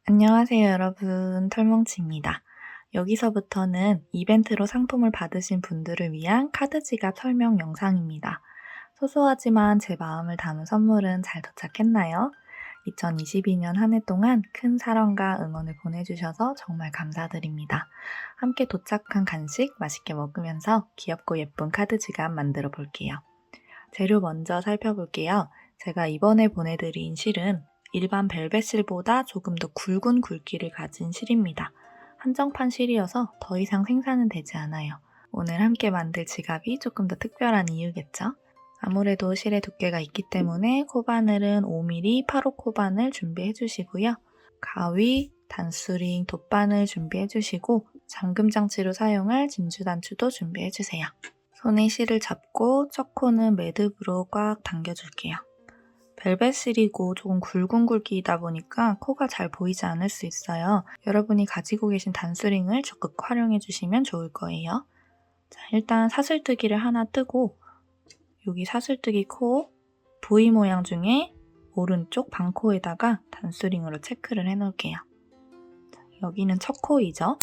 안녕하세요 여러분, 털뭉치입니다. 여기서부터는 이벤트로 상품을 받으신 분들을 위한 카드 지갑 설명 영상입니다. 소소하지만 제 마음을 담은 선물은 잘 도착했나요? 2022년 한 해 동안 큰 사랑과 응원을 보내주셔서 정말 감사드립니다. 함께 도착한 간식 맛있게 먹으면서 귀엽고 예쁜 카드 지갑 만들어 볼게요. 재료 먼저 살펴볼게요. 제가 이번에 보내드린 실은 일반 벨벳 실보다 조금 더 굵은 굵기를 가진 실입니다. 한정판 실이어서 더 이상 생산은 되지 않아요. 오늘 함께 만들 지갑이 조금 더 특별한 이유겠죠? 아무래도 실의 두께가 있기 때문에 코바늘은 5mm 8호 코바늘 준비해 주시고요. 가위, 단수링, 돗바늘 준비해 주시고 잠금 장치로 사용할 진주 단추도 준비해 주세요. 손에 실을 잡고 첫 코는 매듭으로 꽉 당겨줄게요. 벨벳 실이고 조금 굵은 굵기이다 보니까 코가 잘 보이지 않을 수 있어요. 여러분이 가지고 계신 단수링을 적극 활용해 주시면 좋을 거예요. 자, 일단 사슬뜨기를 하나 뜨고 여기 사슬뜨기 코 V 모양 중에 오른쪽 반코에다가 단수링으로 체크를 해 놓을게요. 자, 여기는 첫 코이죠.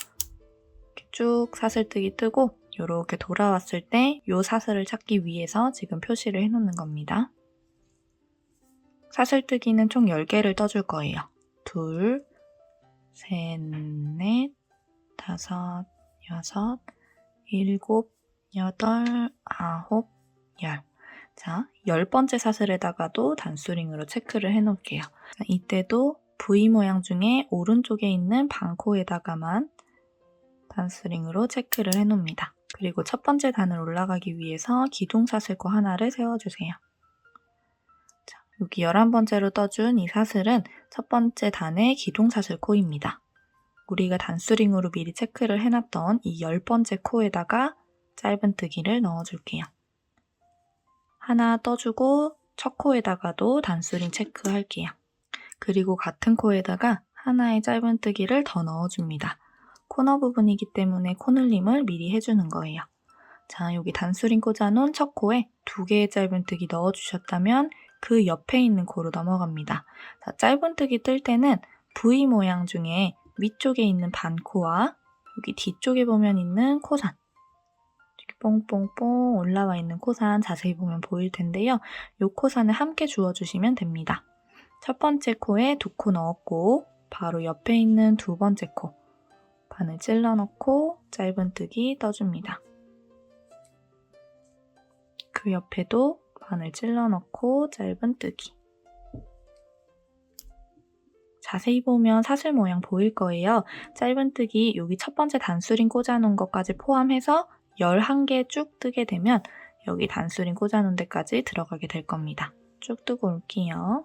이렇게 쭉 사슬뜨기 뜨고 이렇게 돌아왔을 때 이 사슬을 찾기 위해서 지금 표시를 해 놓는 겁니다. 사슬뜨기는 총 10개를 떠줄 거예요. 2, 셋, 넷, 5, 6, 7, 8, 9, 10. 자, 10번째 사슬에다가도 단수링으로 체크를 해 놓을게요. 자, 이때도 V 모양 중에 오른쪽에 있는 반코에다가만 단수링으로 체크를 해 놓습니다. 그리고 첫 번째 단을 올라가기 위해서 기둥사슬코 하나를 세워주세요. 자, 여기 11번째로 떠준 이 사슬은 첫 번째 단의 기둥사슬코입니다. 우리가 단수링으로 미리 체크를 해놨던 이 10번째 코에다가 짧은뜨기를 넣어줄게요. 하나 떠주고 첫 코에다가도 단수링 체크할게요. 그리고 같은 코에다가 하나의 짧은뜨기를 더 넣어줍니다. 코너 부분이기 때문에 코늘림을 미리 해주는 거예요. 자, 여기 단수링 꽂아놓은 첫 코에 2개의 짧은뜨기 넣어주셨다면 그 옆에 있는 코로 넘어갑니다. 자, 짧은뜨기 뜰 때는 V 모양 중에 위쪽에 있는 반코와 여기 뒤쪽에 보면 있는 코산, 이렇게 뽕뽕뽕 올라와 있는 코산 자세히 보면 보일 텐데요. 이 코산을 함께 주워주시면 됩니다. 첫 번째 코에 2코 넣었고 바로 옆에 있는 두 번째 코 바늘 찔러 넣고 짧은뜨기 떠줍니다. 그 옆에도 바늘 찔러 넣고 짧은뜨기. 자세히 보면 사슬 모양 보일 거예요. 짧은뜨기 여기 첫 번째 단수링 꽂아놓은 것까지 포함해서 11개 쭉 뜨게 되면 여기 단수링 꽂아놓은 데까지 들어가게 될 겁니다. 쭉 뜨고 올게요.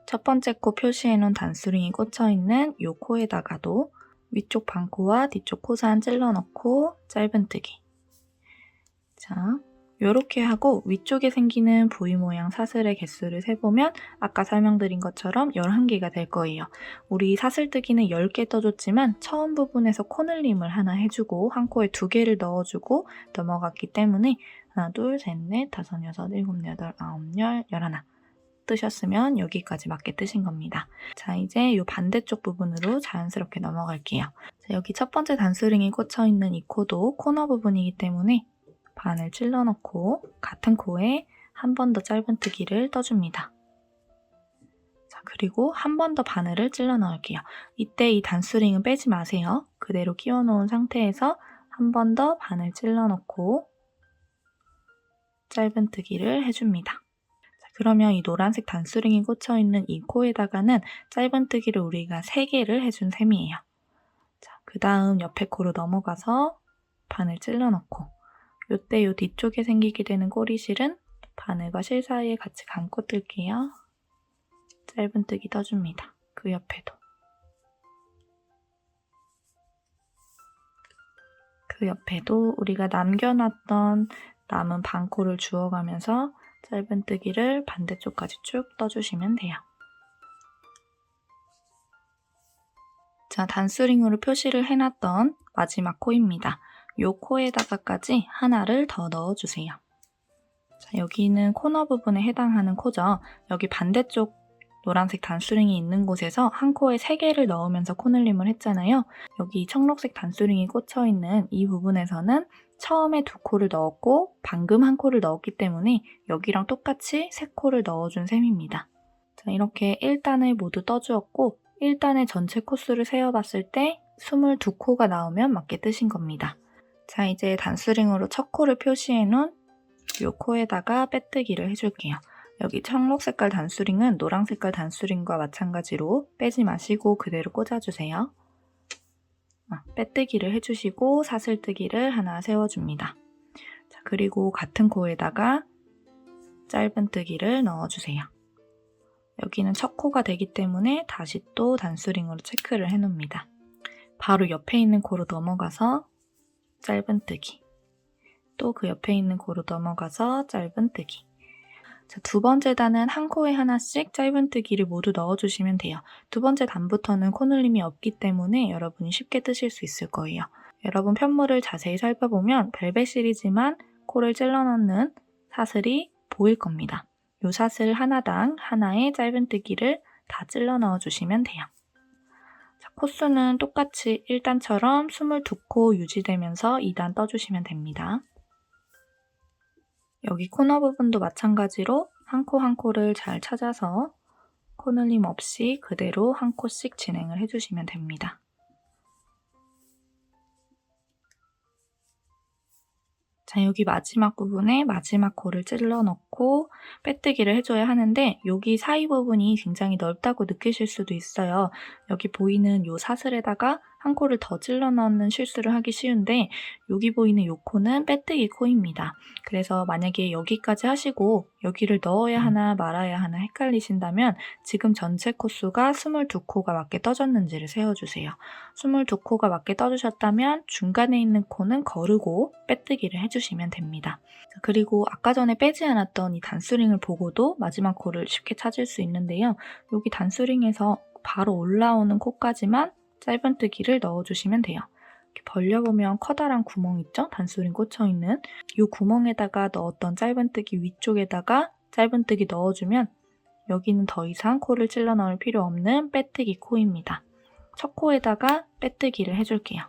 첫 번째 코 표시해놓은 단수링이 꽂혀있는 이 코에다가도 위쪽 반코와 뒤쪽 코산 찔러 넣고 짧은뜨기. 자, 이렇게 하고 위쪽에 생기는 V 모양 사슬의 개수를 세보면 아까 설명드린 것처럼 11개가 될 거예요. 우리 사슬뜨기는 10개 떠줬지만 처음 부분에서 코늘림을 하나 해주고 한 코에 2개를 넣어주고 넘어갔기 때문에 하나, 둘, 셋, 넷, 다섯, 여섯, 일곱, 여덟, 아홉, 열, 11 뜨셨으면 여기까지 맞게 뜨신 겁니다. 자, 이제 이 반대쪽 부분으로 자연스럽게 넘어갈게요. 자, 여기 첫 번째 단수링이 꽂혀있는 이 코도 코너 부분이기 때문에 바늘 찔러 넣고 같은 코에 한 번 더 짧은뜨기를 떠줍니다. 자, 그리고 한 번 더 바늘을 찔러 넣을게요. 이때 이 단수링은 빼지 마세요. 그대로 끼워 놓은 상태에서 한 번 더 바늘 찔러 넣고 짧은뜨기를 해줍니다. 자, 그러면 이 노란색 단수링이 꽂혀있는 이 코에다가는 짧은뜨기를 우리가 3개를 해준 셈이에요. 자, 그 다음 옆에 코로 넘어가서 바늘 찔러 넣고 요때 요 뒤쪽에 생기게 되는 꼬리실은 바늘과 실 사이에 같이 감고 뜰게요. 짧은뜨기 떠줍니다. 그 옆에도. 그 옆에도 우리가 남겨놨던 남은 반코를 주워가면서 짧은뜨기를 반대쪽까지 쭉 떠주시면 돼요. 자, 단수링으로 표시를 해놨던 마지막 코입니다. 요 코에다가까지 하나를 더 넣어주세요. 자, 여기는 코너 부분에 해당하는 코죠. 여기 반대쪽 노란색 단수링이 있는 곳에서 한 코에 3개를 넣으면서 코늘림을 했잖아요. 여기 청록색 단수링이 꽂혀있는 이 부분에서는 처음에 2코를 넣었고 방금 한 코를 넣었기 때문에 여기랑 똑같이 3코를 넣어준 셈입니다. 자, 이렇게 1단을 모두 떠주었고 1단의 전체 코수를 세어봤을 때 22코가 나오면 맞게 뜨신 겁니다. 자, 이제 단수링으로 첫 코를 표시해놓은 이 코에다가 빼뜨기를 해줄게요. 여기 청록 색깔 단수링은 노랑 색깔 단수링과 마찬가지로 빼지 마시고 그대로 꽂아주세요. 빼뜨기를 해주시고 사슬뜨기를 하나 세워줍니다. 자, 그리고 같은 코에다가 짧은뜨기를 넣어주세요. 여기는 첫 코가 되기 때문에 다시 또 단수링으로 체크를 해놓습니다. 바로 옆에 있는 코로 넘어가서 짧은뜨기, 또 그 옆에 있는 코로 넘어가서 짧은뜨기. 자, 두 번째 단은 한 코에 하나씩 짧은뜨기를 모두 넣어주시면 돼요. 두 번째 단부터는 코늘림이 없기 때문에 여러분이 쉽게 뜨실 수 있을 거예요. 여러분 편물을 자세히 살펴보면 벨벳실이지만 코를 찔러 넣는 사슬이 보일 겁니다. 이 사슬 하나당 하나의 짧은뜨기를 다 찔러 넣어주시면 돼요. 자, 코수는 똑같이 1단처럼 22코 유지되면서 2단 떠주시면 됩니다. 여기 코너 부분도 마찬가지로 한 코 한 코를 잘 찾아서 코늘림 없이 그대로 한 코씩 진행을 해주시면 됩니다. 자, 여기 마지막 부분에 마지막 코를 찔러 넣고 빼뜨기를 해줘야 하는데 여기 사이 부분이 굉장히 넓다고 느끼실 수도 있어요. 여기 보이는 이 사슬에다가 한 코를 더 찔러 넣는 실수를 하기 쉬운데 여기 보이는 이 코는 빼뜨기 코입니다. 그래서 만약에 여기까지 하시고 여기를 넣어야 하나 말아야 하나 헷갈리신다면 지금 전체 코수가 22코가 맞게 떠졌는지를 세어주세요. 22코가 맞게 떠주셨다면 중간에 있는 코는 거르고 빼뜨기를 해주시면 됩니다. 그리고 아까 전에 빼지 않았던 이 단수링을 보고도 마지막 코를 쉽게 찾을 수 있는데요. 여기 단수링에서 바로 올라오는 코까지만 짧은뜨기를 넣어주시면 돼요. 이렇게 벌려보면 커다란 구멍 있죠? 단수링 꽂혀있는 이 구멍에다가 넣었던 짧은뜨기 위쪽에다가 짧은뜨기 넣어주면 여기는 더 이상 코를 찔러 넣을 필요 없는 빼뜨기 코입니다. 첫 코에다가 빼뜨기를 해줄게요.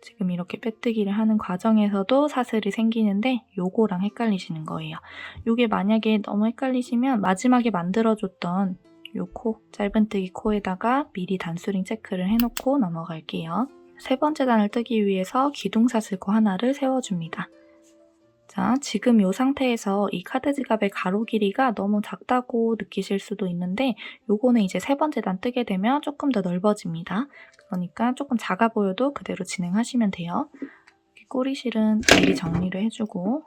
지금 이렇게 빼뜨기를 하는 과정에서도 사슬이 생기는데 요거랑 헷갈리시는 거예요. 요게 만약에 너무 헷갈리시면 마지막에 만들어줬던 요 코, 짧은뜨기 코에다가 미리 단수링 체크를 해놓고 넘어갈게요. 세 번째 단을 뜨기 위해서 기둥사슬코 하나를 세워줍니다. 자, 지금 이 상태에서 이 카드 지갑의 가로 길이가 너무 작다고 느끼실 수도 있는데 요거는 이제 세 번째 단 뜨게 되면 조금 더 넓어집니다. 그러니까 조금 작아 보여도 그대로 진행하시면 돼요. 꼬리실은 미리 정리를 해주고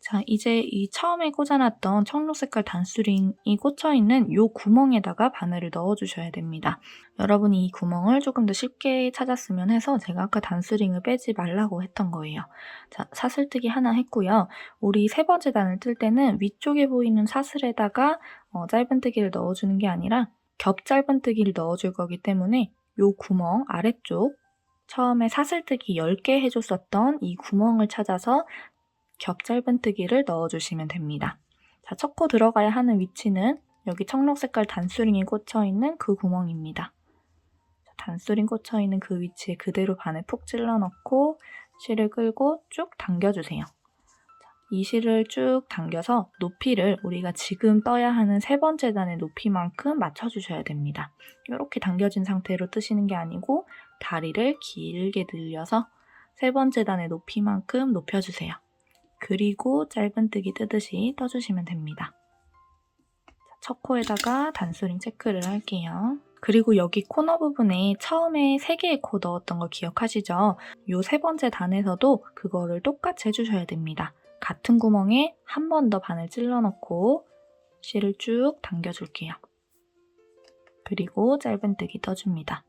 자, 이제 이 처음에 꽂아놨던 청록 색깔 단수링이 꽂혀있는 이 구멍에다가 바늘을 넣어주셔야 됩니다. 여러분이 이 구멍을 조금 더 쉽게 찾았으면 해서 제가 아까 단수링을 빼지 말라고 했던 거예요. 자, 사슬뜨기 하나 했고요. 우리 세 번째 단을 뜰 때는 위쪽에 보이는 사슬에다가 짧은뜨기를 넣어주는 게 아니라 겹 짧은뜨기를 넣어줄 거기 때문에 이 구멍 아래쪽 처음에 사슬뜨기 10개 해줬었던 이 구멍을 찾아서 겹 짧은뜨기를 넣어주시면 됩니다. 자, 첫 코 들어가야 하는 위치는 여기 청록 색깔 단수링이 꽂혀있는 그 구멍입니다. 자, 단수링 꽂혀있는 그 위치에 그대로 바늘 푹 찔러 넣고 실을 끌고 쭉 당겨주세요. 자, 이 실을 쭉 당겨서 높이를 우리가 지금 떠야 하는 세 번째 단의 높이만큼 맞춰주셔야 됩니다. 이렇게 당겨진 상태로 뜨시는 게 아니고 다리를 길게 늘려서 세 번째 단의 높이만큼 높여주세요. 그리고 짧은뜨기 뜨듯이 떠주시면 됩니다. 첫 코에다가 단수링 체크를 할게요. 그리고 여기 코너 부분에 처음에 3개의 코 넣었던 거 기억하시죠? 이 세 번째 단에서도 그거를 똑같이 해주셔야 됩니다. 같은 구멍에 한 번 더 바늘 찔러 넣고 실을 쭉 당겨줄게요. 그리고 짧은뜨기 떠줍니다.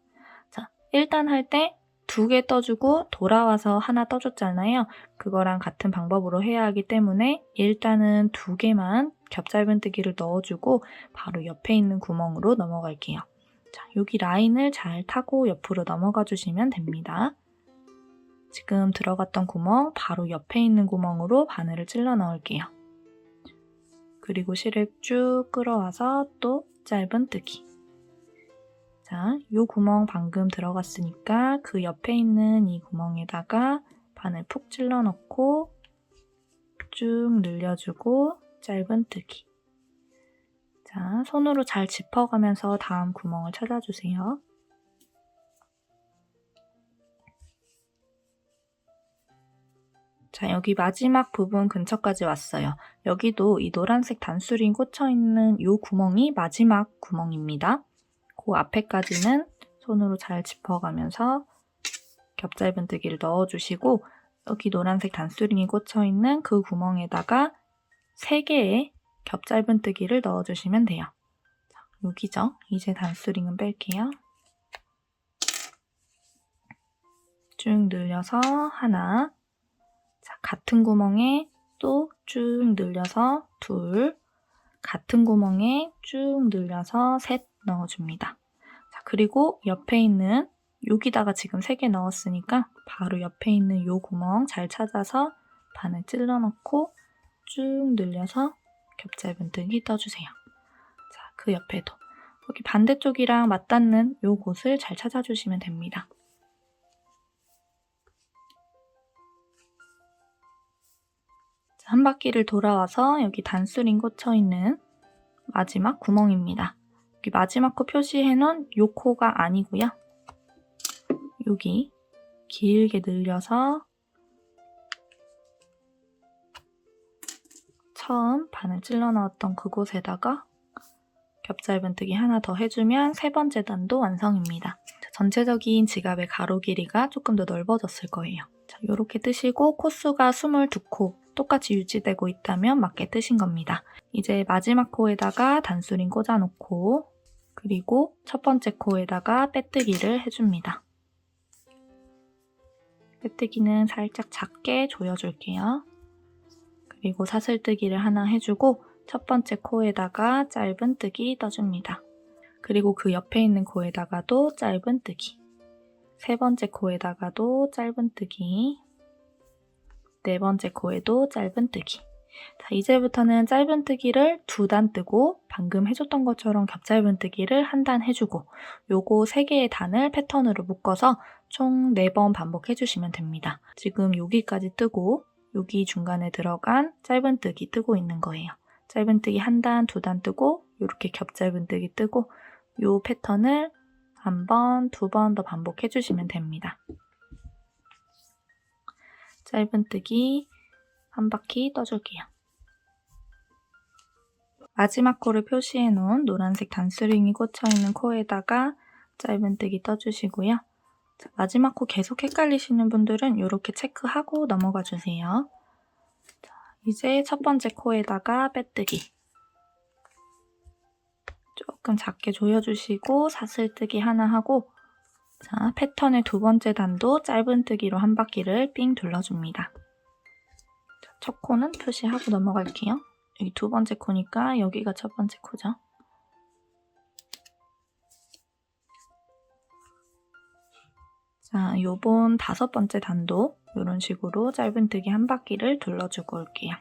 자, 1단 할 때 2개 떠주고 돌아와서 하나 떠줬잖아요. 그거랑 같은 방법으로 해야 하기 때문에 일단은 2개만 겹 짧은뜨기를 넣어주고 바로 옆에 있는 구멍으로 넘어갈게요. 자, 여기 라인을 잘 타고 옆으로 넘어가 주시면 됩니다. 지금 들어갔던 구멍 바로 옆에 있는 구멍으로 바늘을 찔러 넣을게요. 그리고 실을 쭉 끌어와서 또 짧은뜨기. 자, 이 구멍 방금 들어갔으니까 그 옆에 있는 이 구멍에다가 바늘 푹 찔러 넣고 쭉 늘려주고 짧은뜨기. 자, 손으로 잘 짚어가면서 다음 구멍을 찾아주세요. 자, 여기 마지막 부분 근처까지 왔어요. 여기도 이 노란색 단수링 꽂혀있는 이 구멍이 마지막 구멍입니다. 그 앞에까지는 손으로 잘 짚어가면서 겹 짧은뜨기를 넣어주시고 여기 노란색 단수링이 꽂혀있는 그 구멍에다가 3개의 겹 짧은뜨기를 넣어주시면 돼요. 자, 여기죠. 이제 단수링은 뺄게요. 쭉 늘려서 하나, 자, 같은 구멍에 또 쭉 늘려서 둘, 같은 구멍에 쭉 늘려서 셋 넣어줍니다. 자, 그리고 옆에 있는 여기다가 지금 3개 넣었으니까 바로 옆에 있는 이 구멍 잘 찾아서 바늘 찔러 넣고 쭉 늘려서 겹 짧은뜨기 떠주세요. 자, 그 옆에도 여기 반대쪽이랑 맞닿는 이 곳을 잘 찾아주시면 됩니다. 자, 한 바퀴를 돌아와서 여기 단수링 꽂혀있는 마지막 구멍입니다. 여기 마지막 코 표시해놓은 이 코가 아니고요. 여기 길게 늘려서 처음 바늘 찔러 넣었던 그곳에다가 겹짧은뜨기 하나 더 해주면 세 번째 단도 완성입니다. 전체적인 지갑의 가로 길이가 조금 더 넓어졌을 거예요. 자, 이렇게 뜨시고 코수가 22코 똑같이 유지되고 있다면 맞게 뜨신 겁니다. 이제 마지막 코에다가 단수링 꽂아놓고 그리고 첫 번째 코에다가 빼뜨기를 해줍니다. 빼뜨기는 살짝 작게 조여줄게요. 그리고 사슬뜨기를 하나 해주고 첫 번째 코에다가 짧은뜨기 떠줍니다. 그리고 그 옆에 있는 코에다가도 짧은뜨기, 세 번째 코에다가도 짧은뜨기, 네 번째 코에도 짧은뜨기. 자, 이제부터는 짧은뜨기를 2단 뜨고 방금 해줬던 것처럼 겹짧은뜨기를 한 단 해주고 요거 3개의 단을 패턴으로 묶어서 총 4번 반복해주시면 됩니다. 지금 여기까지 뜨고 여기 중간에 들어간 짧은뜨기 뜨고 있는 거예요. 짧은뜨기 1단, 2단 뜨고 이렇게 겹짧은뜨기 뜨고 요 패턴을 1번, 2번 더 반복해주시면 됩니다. 짧은뜨기 한 바퀴 떠줄게요. 마지막 코를 표시해 놓은 노란색 단수링이 꽂혀있는 코에다가 짧은뜨기 떠주시고요. 자, 마지막 코 계속 헷갈리시는 분들은 이렇게 체크하고 넘어가 주세요. 자, 이제 첫 번째 코에다가 빼뜨기. 조금 작게 조여주시고 사슬뜨기 하나 하고 자, 패턴의 2번째 단도 짧은뜨기로 한 바퀴를 삥 둘러줍니다. 자, 첫 코는 표시하고 넘어갈게요. 여기 2번째 코니까 여기가 첫 번째 코죠. 자, 요번 5번째 단도 이런 식으로 짧은뜨기 한 바퀴를 둘러주고 올게요.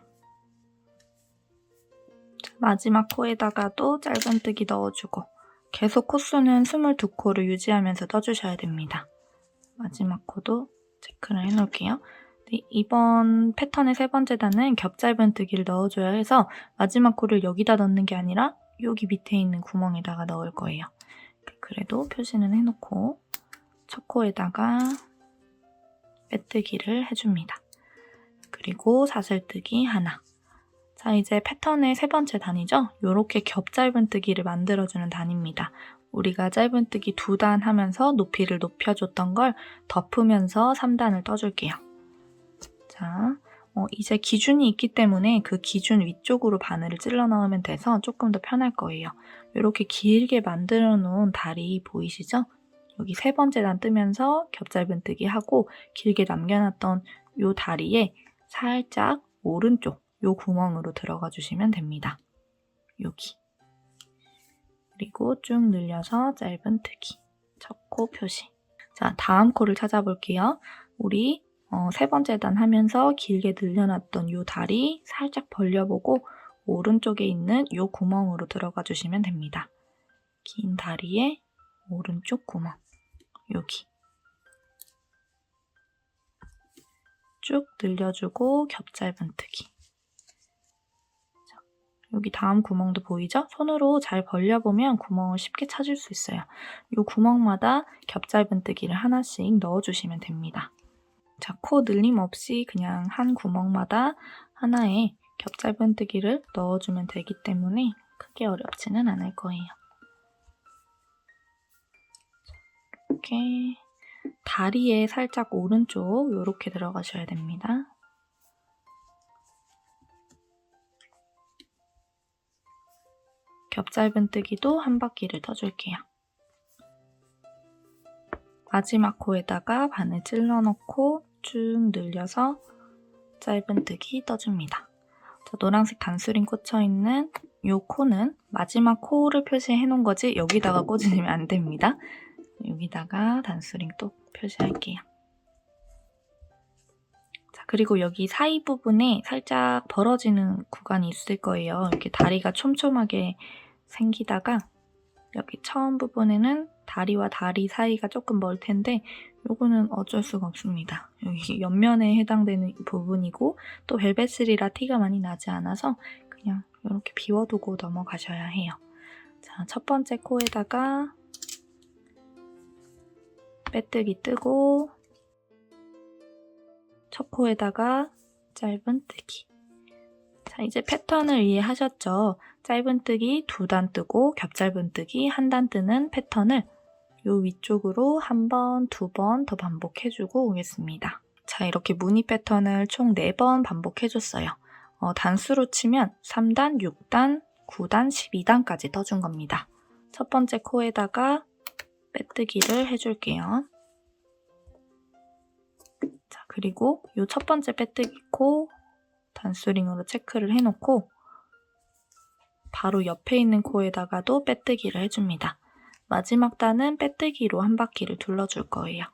자, 마지막 코에다가도 짧은뜨기 넣어주고 계속 코수는 22코를 유지하면서 떠주셔야 됩니다. 마지막 코도 체크를 해놓을게요. 이번 패턴의 3번째 단은 겹짧은뜨기를 넣어줘야 해서 마지막 코를 여기다 넣는 게 아니라 여기 밑에 있는 구멍에다가 넣을 거예요. 그래도 표시는 해놓고 첫 코에다가 빼뜨기를 해줍니다. 그리고 사슬뜨기 하나. 자, 이제 패턴의 3번째 단이죠? 이렇게 겹짧은뜨기를 만들어주는 단입니다. 우리가 짧은뜨기 2단 하면서 높이를 높여줬던 걸 덮으면서 3단을 떠줄게요. 자, 이제 기준이 있기 때문에 그 기준 위쪽으로 바늘을 찔러 넣으면 돼서 조금 더 편할 거예요. 이렇게 길게 만들어 놓은 다리 보이시죠? 여기 3번째 단 뜨면서 겹짧은뜨기 하고 길게 남겨놨던 이 다리에 살짝 오른쪽 요 구멍으로 들어가 주시면 됩니다. 여기. 그리고 쭉 늘려서 짧은뜨기. 첫 코 표시. 자, 다음 코를 찾아볼게요. 우리 3번째 단 하면서 길게 늘려놨던 요 다리 살짝 벌려보고 오른쪽에 있는 요 구멍으로 들어가 주시면 됩니다. 긴 다리에 오른쪽 구멍. 여기. 쭉 늘려주고 겹짧은뜨기. 여기 다음 구멍도 보이죠? 손으로 잘 벌려보면 구멍을 쉽게 찾을 수 있어요. 이 구멍마다 겹짧은뜨기를 하나씩 넣어주시면 됩니다. 자, 코 늘림 없이 그냥 한 구멍마다 하나의 겹짧은뜨기를 넣어주면 되기 때문에 크게 어렵지는 않을 거예요. 이렇게 다리에 살짝 오른쪽 이렇게 들어가셔야 됩니다. 겹짧은뜨기도 한 바퀴를 떠줄게요. 마지막 코에다가 바늘 찔러 넣고 쭉 늘려서 짧은뜨기 떠줍니다. 자, 노란색 단수링 꽂혀있는 이 코는 마지막 코를 표시해 놓은 거지 여기다가 꽂으시면 안 됩니다. 여기다가 단수링 또 표시할게요. 자, 그리고 여기 사이 부분에 살짝 벌어지는 구간이 있을 거예요. 이렇게 다리가 촘촘하게 생기다가 여기 처음 부분에는 다리와 다리 사이가 조금 멀 텐데 요거는 어쩔 수가 없습니다. 여기 옆면에 해당되는 부분이고 또 벨벳슬이라 티가 많이 나지 않아서 그냥 이렇게 비워두고 넘어가셔야 해요. 자, 첫 번째 코에다가 빼뜨기 뜨고 첫 코에다가 짧은뜨기. 자, 이제 패턴을 이해하셨죠? 짧은뜨기 2단 뜨고 겹짧은뜨기 1단 뜨는 패턴을 요 위쪽으로 1번, 2번 더 반복해주고 오겠습니다. 자, 이렇게 무늬 패턴을 총 4번 반복해줬어요. 단수로 치면 3단, 6단, 9단, 12단까지 떠준 겁니다. 첫 번째 코에다가 빼뜨기를 해줄게요. 자, 그리고 요 첫 번째 빼뜨기 코 단수링으로 체크를 해놓고 바로 옆에 있는 코에다가도 빼뜨기를 해줍니다. 마지막 단은 빼뜨기로 한 바퀴를 둘러줄 거예요.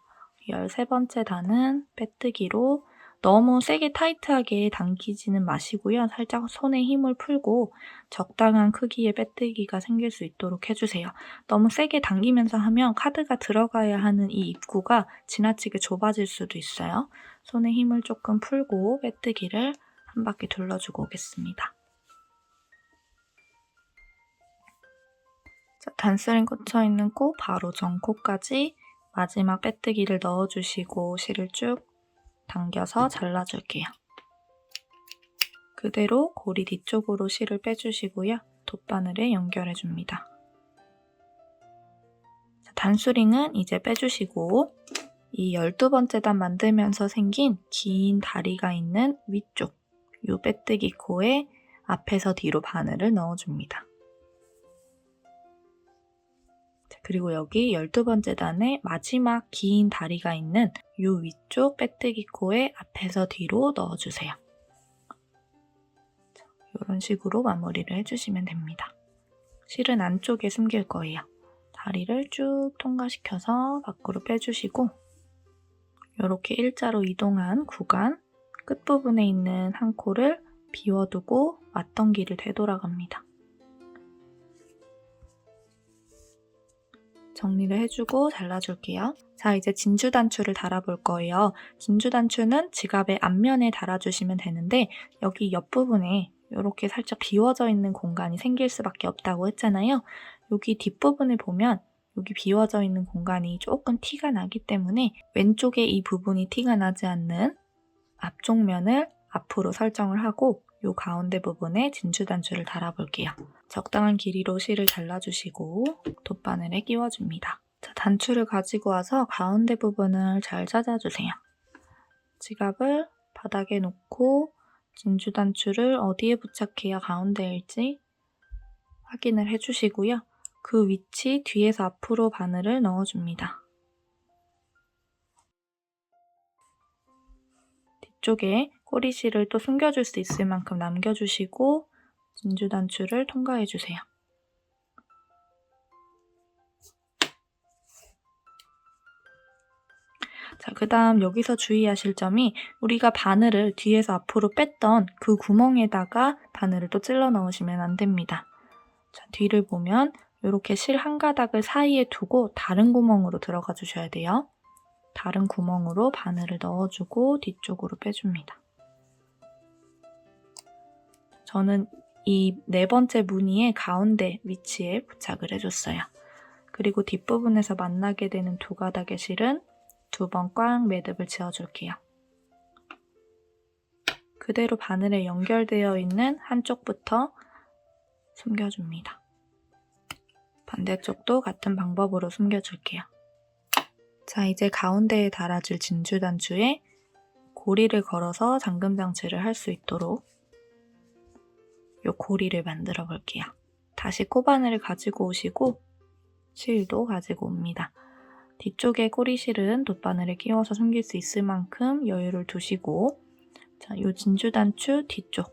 13번째 단은 빼뜨기로 너무 세게 타이트하게 당기지는 마시고요. 살짝 손에 힘을 풀고 적당한 크기의 빼뜨기가 생길 수 있도록 해주세요. 너무 세게 당기면서 하면 카드가 들어가야 하는 이 입구가 지나치게 좁아질 수도 있어요. 손에 힘을 조금 풀고 빼뜨기를 한 바퀴 둘러주고 오겠습니다. 자, 단스링 꽂혀있는 코 바로 전 코까지 마지막 빼뜨기를 넣어주시고 실을 쭉 당겨서 잘라줄게요. 그대로 고리 뒤쪽으로 실을 빼주시고요. 돗바늘에 연결해줍니다. 자, 단수링은 이제 빼주시고 이 12번째 단 만들면서 생긴 긴 다리가 있는 위쪽 이 빼뜨기 코에 앞에서 뒤로 바늘을 넣어줍니다. 그리고 여기 12번째 단에 마지막 긴 다리가 있는 이 위쪽 빼뜨기 코에 앞에서 뒤로 넣어주세요. 이런 식으로 마무리를 해주시면 됩니다. 실은 안쪽에 숨길 거예요. 다리를 쭉 통과시켜서 밖으로 빼주시고 이렇게 일자로 이동한 구간 끝부분에 있는 한 코를 비워두고 왔던 길을 되돌아갑니다. 정리를 해주고 잘라줄게요. 자, 이제 진주 단추를 달아볼 거예요. 진주 단추는 지갑의 앞면에 달아주시면 되는데 여기 옆부분에 이렇게 살짝 비워져 있는 공간이 생길 수밖에 없다고 했잖아요. 여기 뒷부분을 보면 여기 비워져 있는 공간이 조금 티가 나기 때문에 왼쪽에 이 부분이 티가 나지 않는 앞쪽 면을 앞으로 설정을 하고 이 가운데 부분에 진주 단추를 달아볼게요. 적당한 길이로 실을 잘라주시고 돗바늘에 끼워줍니다. 자, 단추를 가지고 와서 가운데 부분을 잘 찾아주세요. 지갑을 바닥에 놓고 진주 단추를 어디에 부착해야 가운데일지 확인을 해주시고요. 그 위치 뒤에서 앞으로 바늘을 넣어줍니다. 뒤쪽에 꼬리실을 또 숨겨줄 수 있을 만큼 남겨주시고 진주 단추를 통과해주세요. 자, 그 다음 여기서 주의하실 점이 우리가 바늘을 뒤에서 앞으로 뺐던 그 구멍에다가 바늘을 또 찔러 넣으시면 안 됩니다. 자, 뒤를 보면 이렇게 실 한 가닥을 사이에 두고 다른 구멍으로 들어가 주셔야 돼요. 다른 구멍으로 바늘을 넣어주고 뒤쪽으로 빼줍니다. 저는 이 4번째 무늬의 가운데 위치에 부착을 해줬어요. 그리고 뒷부분에서 만나게 되는 두 가닥의 실은 2번 꽉 매듭을 지어줄게요. 그대로 바늘에 연결되어 있는 한쪽부터 숨겨줍니다. 반대쪽도 같은 방법으로 숨겨줄게요. 자, 이제 가운데에 달아줄 진주 단추에 고리를 걸어서 잠금 장치를 할 수 있도록 이 고리를 만들어 볼게요. 다시 코바늘을 가지고 오시고 실도 가지고 옵니다. 뒤쪽에 꼬리실은 돗바늘에 끼워서 숨길 수 있을 만큼 여유를 두시고 자, 이 진주 단추 뒤쪽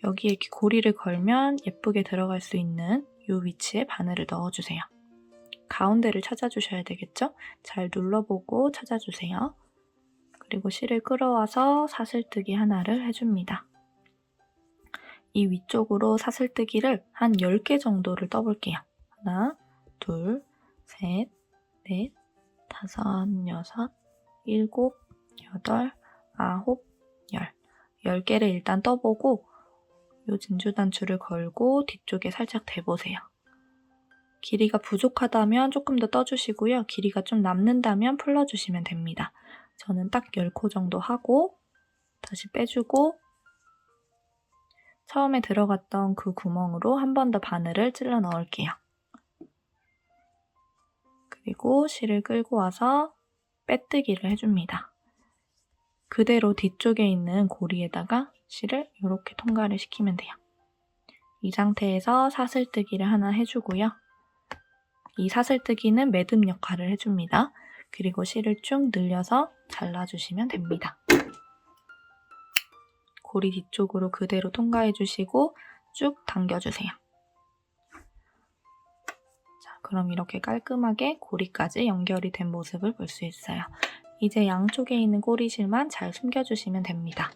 여기에 이렇게 고리를 걸면 예쁘게 들어갈 수 있는 이 위치에 바늘을 넣어주세요. 가운데를 찾아주셔야 되겠죠? 잘 눌러보고 찾아주세요. 그리고 실을 끌어와서 사슬뜨기 하나를 해줍니다. 이 위쪽으로 사슬뜨기를 한 10개 정도를 떠볼게요. 하나, 둘, 셋, 넷, 다섯, 여섯, 일곱, 여덟, 아홉, 열. 10개를 일단 떠보고 이 진주 단추를 걸고 뒤쪽에 살짝 대보세요. 길이가 부족하다면 조금 더 떠주시고요. 길이가 좀 남는다면 풀러주시면 됩니다. 저는 딱 10코 정도 하고 다시 빼주고 처음에 들어갔던 그 구멍으로 한 번 더 바늘을 찔러 넣을게요. 그리고 실을 끌고 와서 빼뜨기를 해줍니다. 그대로 뒤쪽에 있는 고리에다가 실을 이렇게 통과를 시키면 돼요. 이 상태에서 사슬뜨기를 하나 해주고요. 이 사슬뜨기는 매듭 역할을 해줍니다. 그리고 실을 쭉 늘려서 잘라주시면 됩니다. 고리 뒤쪽으로 그대로 통과해주시고 쭉 당겨주세요. 자, 그럼 이렇게 깔끔하게 고리까지 연결이 된 모습을 볼 수 있어요. 이제 양쪽에 있는 꼬리실만 잘 숨겨주시면 됩니다.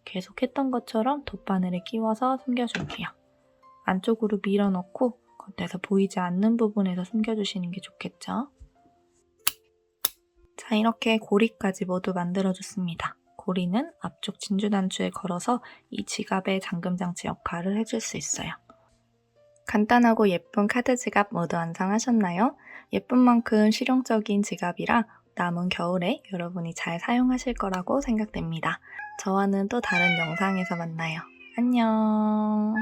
계속 했던 것처럼 돗바늘에 끼워서 숨겨줄게요. 안쪽으로 밀어넣고 겉에서 보이지 않는 부분에서 숨겨주시는 게 좋겠죠? 자, 이렇게 고리까지 모두 만들어줬습니다. 고리는 앞쪽 진주단추에 걸어서 이 지갑의 잠금장치 역할을 해줄 수 있어요. 간단하고 예쁜 카드 지갑 모두 완성하셨나요? 예쁜 만큼 실용적인 지갑이라 남은 겨울에 여러분이 잘 사용하실 거라고 생각됩니다. 저와는 또 다른 영상에서 만나요. 안녕.